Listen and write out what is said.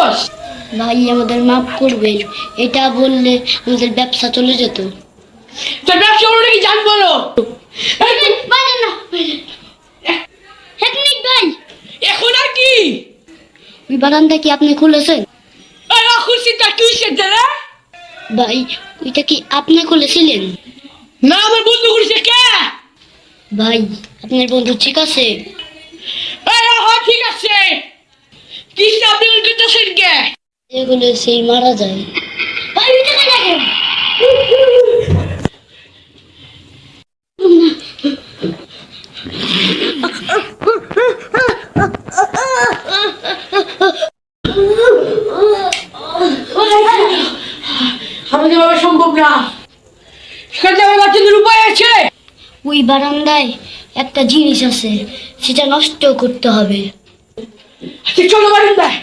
করছস? ভাই আমাদের মাফ করবেন, এটা বললে আমাদের ব্যবসা চলে যেত। তোর ব্যবসা হলো নাকি জান বলো? বাইরে না, এক মিনিট ভাই, এখন আর কি? ওই বারান্দা কি আপনি খুলেছেন? এই খুশিটা কি সেটা রে? ভাই ওইটা কি আপনি খুলেছিলেন? না, আমার বন্ধু করেছে কে? ভাই আপনার বন্ধু ঠিক আছে? এই হ্যাঁ ঠিক আছে। কি আপনি করতেছেন কে? এগুলো সেই মারা যায়। ভাই ওইটা দেখেন, আমাদের বাবা সম্ভব না। সেখানে আমার বাচ্চাদের উপায় আছে। ওই বারান্দায় একটা জিনিস আছে, সেটা নষ্ট করতে হবে। আচ্ছা চলো বারান্দায়।